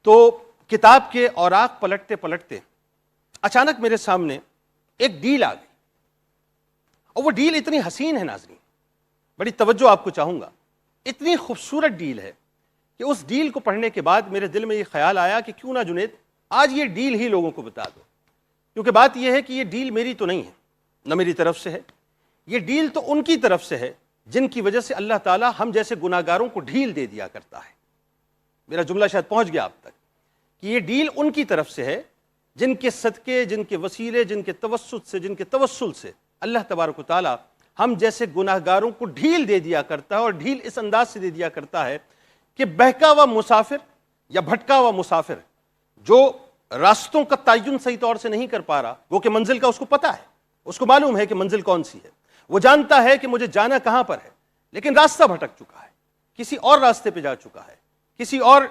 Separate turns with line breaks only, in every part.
تو کتاب کے اوراق پلٹتے پلٹتے اچانک میرے سامنے ایک ڈیل آ گئی، اور وہ ڈیل اتنی حسین ہے ناظرین، بڑی توجہ آپ کو چاہوں گا، اتنی خوبصورت ڈیل ہے کہ اس ڈیل کو پڑھنے کے بعد میرے دل میں یہ خیال آیا کہ کیوں نہ جنید آج یہ ڈیل ہی لوگوں کو بتا دو، کیونکہ بات یہ ہے کہ یہ ڈیل میری تو نہیں ہے، نہ میری طرف سے ہے، یہ ڈیل تو ان کی طرف سے ہے جن کی وجہ سے اللہ تعالیٰ ہم جیسے گناہگاروں کو ڈھیل دے دیا کرتا ہے۔ میرا جملہ شاید پہنچ گیا آپ تک کہ یہ ڈیل ان کی طرف سے ہے جن کے صدقے، جن کے وسیلے، جن کے توسط سے، جن کے توسل سے اللہ تبارک و تعالیٰ ہم جیسے گناہگاروں کو ڈھیل دے دیا کرتا ہے، اور ڈھیل اس انداز سے دے دیا کرتا ہے کہ بہکا ہوا مسافر یا بھٹکا ہوا مسافر جو راستوں کا تعین صحیح طور سے نہیں کر پا رہا، وہ کہ منزل کا اس کو پتہ ہے، اس کو معلوم ہے کہ منزل کون سی ہے، وہ جانتا ہے کہ مجھے جانا کہاں پر ہے، لیکن راستہ بھٹک چکا ہے، کسی اور راستے پہ جا چکا ہے، کسی اور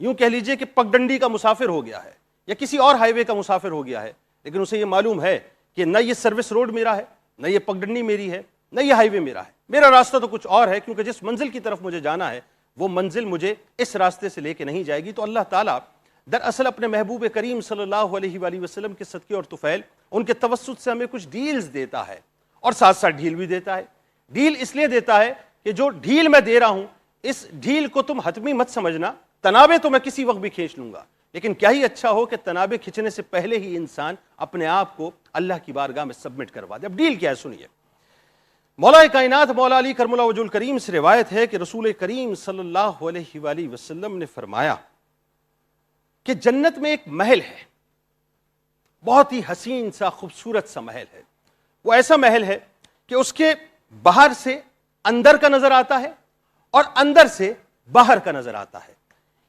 یوں کہہ لیجئے کہ پگڈنڈی کا مسافر ہو گیا ہے، یا کسی اور ہائی وے کا مسافر ہو گیا ہے، لیکن اسے یہ معلوم ہے کہ نہ یہ سروس روڈ میرا ہے، نہ یہ پگڈنڈی میری ہے، نہ یہ ہائی وے میرا ہے، میرا راستہ تو کچھ اور ہے، کیونکہ جس منزل کی طرف مجھے جانا ہے وہ منزل مجھے اس راستے سے لے کے نہیں جائے گی۔ تو اللہ تعالیٰ دراصل اپنے محبوب کریم صلی اللہ علیہ وآلہ وسلم کے صدقے اور طفیل ان کے توسط سے ہمیں کچھ ڈیلز دیتا ہے، اور ساتھ ساتھ ڈھیل بھی دیتا ہے۔ ڈھیل اس لیے دیتا ہے کہ جو ڈھیل میں دے رہا ہوں اس ڈھیل کو تم حتمی مت سمجھنا، تنابیں تو میں کسی وقت بھی کھینچ لوں گا، لیکن کیا ہی اچھا ہو کہ تنابیں کھینچنے سے پہلے ہی انسان اپنے آپ کو اللہ کی بارگاہ میں سبمٹ کروا دے۔ اب ڈیل کیا ہے سنیے۔ مولا کائنات مولا علی کرم اللہ وجہ الکریم سے روایت ہے کہ رسول کریم صلی اللہ علیہ وآلہ وسلم نے فرمایا کہ جنت میں ایک محل ہے، بہت ہی حسین سا خوبصورت سا محل ہے، وہ ایسا محل ہے کہ اس کے باہر سے اندر کا نظر آتا ہے اور اندر سے باہر کا نظر آتا ہے۔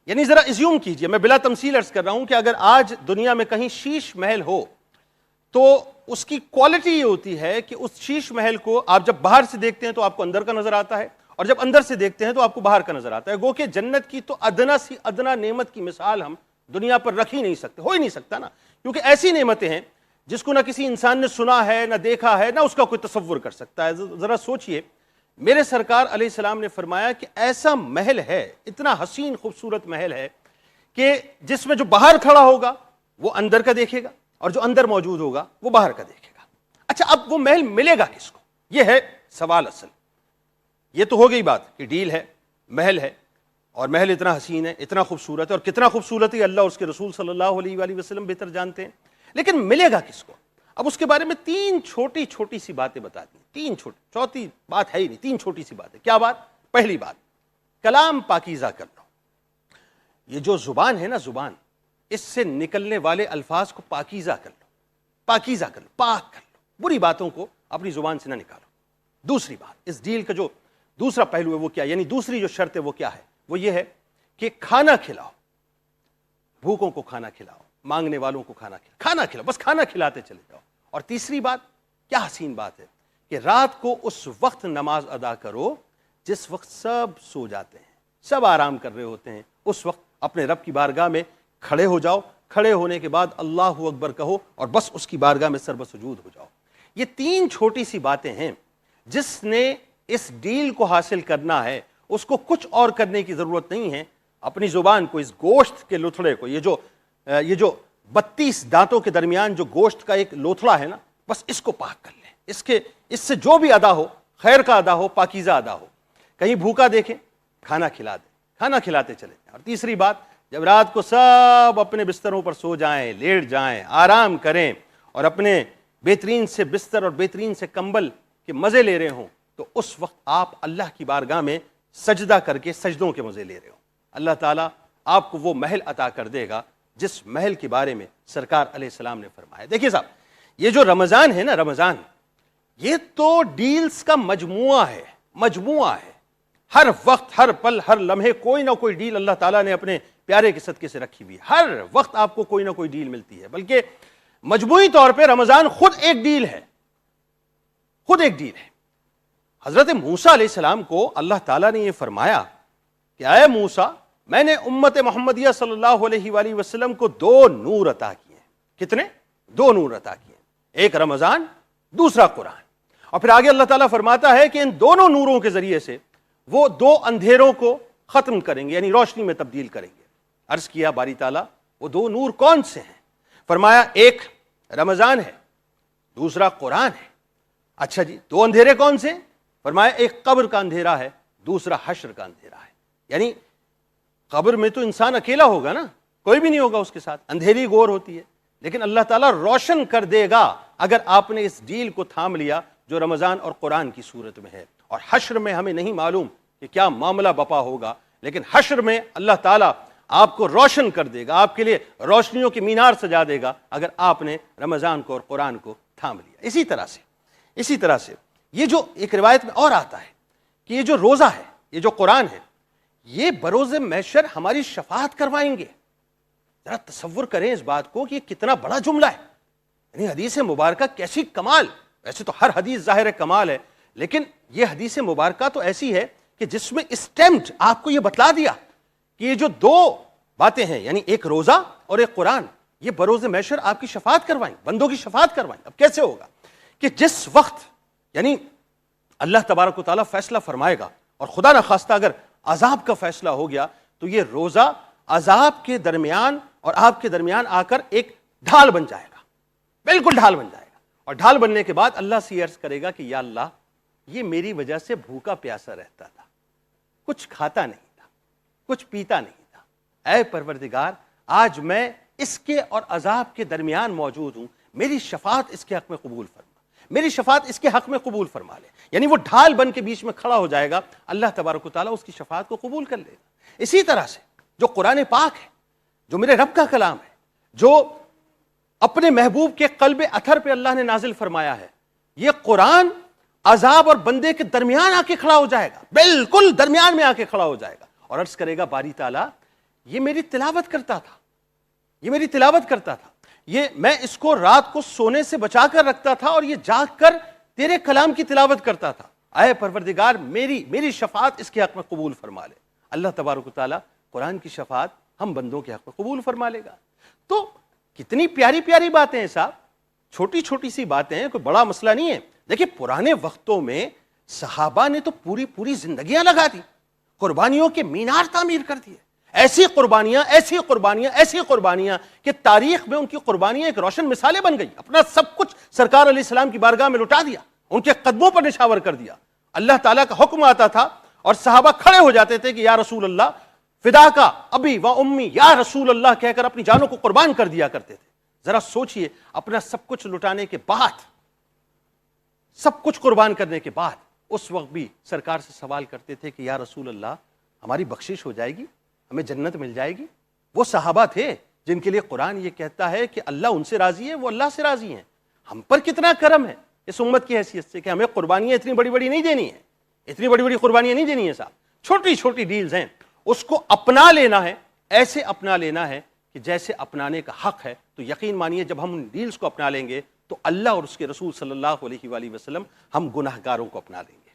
یعنی ذرا ازیوم کیجئے، میں بلا تمثیل عرض کر رہا ہوں کہ اگر آج دنیا میں کہیں شیش محل ہو تو اس کی کوالٹی یہ ہوتی ہے کہ اس شیش محل کو آپ جب باہر سے دیکھتے ہیں تو آپ کو اندر کا نظر آتا ہے، اور جب اندر سے دیکھتے ہیں تو آپ کو باہر کا نظر آتا ہے۔ گو کہ جنت کی تو ادنا سی ادنا نعمت کی مثال ہم دنیا پر رکھ ہی نہیں سکتے، ہو ہی نہیں سکتا نا، کیونکہ ایسی نعمتیں ہیں جس کو نہ کسی انسان نے سنا ہے، نہ دیکھا ہے، نہ اس کا کوئی تصور کر سکتا ہے۔ ذرا سوچئے، میرے سرکار علیہ السلام نے فرمایا کہ ایسا محل ہے، اتنا حسین خوبصورت محل ہے کہ جس میں جو باہر کھڑا ہوگا وہ اندر کا دیکھے گا، اور جو اندر موجود ہوگا وہ باہر کا دیکھے گا۔ اچھا، اب وہ محل ملے گا کس کو؟ یہ ہے سوال اصل۔ یہ تو ہو گئی بات کہ ڈیل ہے، محل ہے، اور محل اتنا حسین ہے، اتنا خوبصورت ہے، اور کتنا خوبصورت ہے اللہ اور اس کے رسول صلی اللہ علیہ وآلہ وسلم بہتر جانتے ہیں، لیکن ملے گا کس کو؟ اب اس کے بارے میں تین چھوٹی چھوٹی سی باتیں بتا دیں، تین چھوٹی، چوتھی بات ہے ہی نہیں، تین چھوٹی سی باتیں۔ کیا بات؟ پہلی بات، کلام پاکیزہ کر لو۔ یہ جو زبان ہے نا، زبان، اس سے نکلنے والے الفاظ کو پاکیزہ کر لو، پاکیزہ کر لو، پاک کر لو، بری باتوں کو اپنی زبان سے نہ نکالو۔ دوسری بات، اس ڈیل کا جو دوسرا پہلو ہے وہ کیا، یعنی دوسری جو شرط ہے وہ کیا ہے؟ وہ یہ ہے کہ کھانا کھلاؤ، بھوکوں کو کھانا کھلاؤ، مانگنے والوں کو کھانا کھلاؤ، کھانا کھلاؤ، بس کھانا کھلاتے چلے جاؤ۔ اور تیسری بات، کیا حسین بات ہے کہ رات کو اس وقت نماز ادا کرو جس وقت سب سو جاتے ہیں، سب آرام کر رہے ہوتے ہیں، اس وقت اپنے رب کی بارگاہ میں کھڑے ہو جاؤ، کھڑے ہونے کے بعد اللہ اکبر کہو، اور بس اس کی بارگاہ میں سربسجود ہو جاؤ۔ یہ تین چھوٹی سی باتیں ہیں، جس نے اس ڈیل کو حاصل کرنا ہے اس کو کچھ اور کرنے کی ضرورت نہیں ہے، اپنی زبان کو، اس گوشت کے لوتھڑے کو، یہ جو 32 دانتوں کے درمیان جو گوشت کا ایک لوتھڑا ہے نا، بس اس کو پاک کر لیں، اس سے جو بھی ادا ہو، خیر کا ادا ہو، پاکیزہ ادا ہو۔ کہیں بھوکا دیکھیں، کھانا کھلا دیں، کھانا کھلاتے چلے جائیں۔ اور تیسری بات، جب رات کو سب اپنے بستروں پر سو جائیں، لیٹ جائیں، آرام کریں، اور اپنے بہترین سے بستر اور بہترین سے کمبل کے مزے لے رہے ہوں، تو اس وقت آپ اللہ کی بارگاہ میں سجدہ کر کے سجدوں کے مزے لے رہے ہوں۔ اللہ تعالیٰ آپ کو وہ محل عطا کر دے گا جس محل کے بارے میں سرکار علیہ السلام نے فرمایا۔ دیکھیے صاحب، یہ جو رمضان ہے نا، رمضان، یہ تو ڈیلز کا مجموعہ ہے، مجموعہ ہے۔ ہر وقت، ہر پل، ہر لمحے کوئی نہ کوئی ڈیل اللہ تعالیٰ نے اپنے پیارے کے صدقے سے رکھی ہوئی ہے۔ ہر وقت آپ کو کوئی نہ کوئی ڈیل ملتی ہے، بلکہ مجموعی طور پہ رمضان خود ایک ڈیل ہے، خود ایک ڈیل ہے۔ حضرت موسیٰ علیہ السلام کو اللہ تعالیٰ نے یہ فرمایا کہ اے موسیٰ، میں نے امت محمدیہ صلی اللہ علیہ وآلہ وسلم کو 2 نور عطا کیے ہیں۔ کتنے؟ 2 نور عطا کیے ہیں، ایک رمضان، دوسرا قرآن۔ اور پھر آگے اللہ تعالیٰ فرماتا ہے کہ ان دونوں نوروں کے ذریعے سے وہ 2 اندھیروں کو ختم کریں گے، یعنی روشنی میں تبدیل کریں گے۔ عرض کیا باری تعالیٰ وہ دو نور کون سے ہیں؟ فرمایا ایک رمضان ہے، دوسرا قرآن ہے۔ اچھا جی، دو اندھیرے کون سے؟ فرمایا ایک قبر کا اندھیرا ہے، دوسرا حشر کا اندھیرا ہے۔ یعنی قبر میں تو انسان اکیلا ہوگا نا، کوئی بھی نہیں ہوگا اس کے ساتھ، اندھیری گور ہوتی ہے، لیکن اللہ تعالیٰ روشن کر دے گا اگر آپ نے اس ڈیل کو تھام لیا جو رمضان اور قرآن کی صورت میں ہے۔ اور حشر میں ہمیں نہیں معلوم کہ کیا معاملہ بپا ہوگا، لیکن حشر میں اللہ تعالیٰ آپ کو روشن کر دے گا، آپ کے لیے روشنیوں کی مینار سجا دے گا اگر آپ نے رمضان کو اور قرآن کو تھام لیا۔ اسی طرح سے یہ جو ایک روایت میں اور آتا ہے کہ یہ جو روزہ ہے، یہ جو قرآن ہے، یہ بروز محشر ہماری شفاعت کروائیں گے۔ ذرا تصور کریں اس بات کو کہ یہ کتنا بڑا جملہ ہے، یعنی حدیث مبارکہ کیسی کمال، ویسے تو ہر حدیث ظاہر ہے کمال ہے، لیکن یہ حدیث مبارکہ تو ایسی ہے کہ جس میں اسٹیمپڈ آپ کو یہ بتلا دیا کہ یہ جو دو باتیں ہیں، یعنی ایک روزہ اور ایک قرآن، یہ بروز محشر آپ کی شفاعت کروائیں، بندوں کی شفاعت کروائیں۔ اب کیسے ہوگا کہ جس وقت یعنی اللہ تبارک و تعالیٰ فیصلہ فرمائے گا اور خدا نخواستہ اگر عذاب کا فیصلہ ہو گیا تو یہ روزہ عذاب کے درمیان اور آپ کے درمیان آ کر ایک ڈھال بن جائے گا، بالکل ڈھال بن جائے گا۔ اور ڈھال بننے کے بعد اللہ سے یہ عرض کرے گا کہ یا اللہ، یہ میری وجہ سے بھوکا پیاسا رہتا تھا، کچھ کھاتا نہیں تھا، کچھ پیتا نہیں تھا، اے پروردگار آج میں اس کے اور عذاب کے درمیان موجود ہوں، میری شفاعت اس کے حق میں قبول فرما، میری شفاعت اس کے حق میں قبول فرما لے۔ یعنی وہ ڈھال بن کے بیچ میں کھڑا ہو جائے گا، اللہ تبارک و تعالیٰ اس کی شفاعت کو قبول کر لے گا۔ اسی طرح سے جو قرآن پاک ہے، جو میرے رب کا کلام ہے، جو اپنے محبوب کے قلب اطہر پہ اللہ نے نازل فرمایا ہے، یہ قرآن عذاب اور بندے کے درمیان آ کے کھڑا ہو جائے گا، بالکل درمیان میں آ کے کھڑا ہو جائے گا اور عرض کرے گا باری تعالیٰ یہ میری تلاوت کرتا تھا، یہ میری تلاوت کرتا تھا، یہ میں اس کو رات کو سونے سے بچا کر رکھتا تھا اور یہ جاگ کر تیرے کلام کی تلاوت کرتا تھا، اے پروردگار میری شفاعت اس کے حق میں قبول فرما لے۔ اللہ تبارک و تعالیٰ قرآن کی شفاعت ہم بندوں کے حق میں قبول فرما لے گا۔ تو کتنی پیاری پیاری باتیں ہیں صاحب، چھوٹی چھوٹی سی باتیں ہیں، کوئی بڑا مسئلہ نہیں ہے۔ دیکھیں پرانے وقتوں میں صحابہ نے تو پوری زندگیاں لگا دی، قربانیوں کے مینار تعمیر کر دیے، ایسی قربانیاں کہ تاریخ میں ان کی قربانیاں ایک روشن مثالیں بن گئی، اپنا سب کچھ سرکار علیہ السلام کی بارگاہ میں لٹا دیا، ان کے قدموں پر نشاور کر دیا۔ اللہ تعالیٰ کا حکم آتا تھا اور صحابہ کھڑے ہو جاتے تھے کہ یا رسول اللہ فدا کا ابی و امی، یا رسول اللہ کہہ کر اپنی جانوں کو قربان کر دیا کرتے تھے۔ ذرا سوچئے، اپنا سب کچھ لٹانے کے بعد، سب کچھ قربان کرنے کے بعد اس وقت بھی سرکار سے سوال کرتے تھے کہ یا رسول اللہ ہماری بخشش ہو جائے گی، ہمیں جنت مل جائے گی۔ وہ صحابہ تھے جن کے لیے قرآن یہ کہتا ہے کہ اللہ ان سے راضی ہے، وہ اللہ سے راضی ہیں۔ ہم پر کتنا کرم ہے اس امت کی حیثیت سے کہ ہمیں قربانیاں اتنی بڑی بڑی نہیں دینی ہیں، اتنی بڑی بڑی قربانیاں نہیں دینی ہیں صاحب، چھوٹی چھوٹی ڈیلز ہیں، اس کو اپنا لینا ہے، ایسے اپنا لینا ہے کہ جیسے اپنانے کا حق ہے۔ تو یقین مانیے جب ہم ان ڈیلز کو اپنا لیں گے تو اللہ اور اس کے رسول صلی اللہ علیہ وآلہ وسلم ہم گناہگاروں کو اپنا لیں گے۔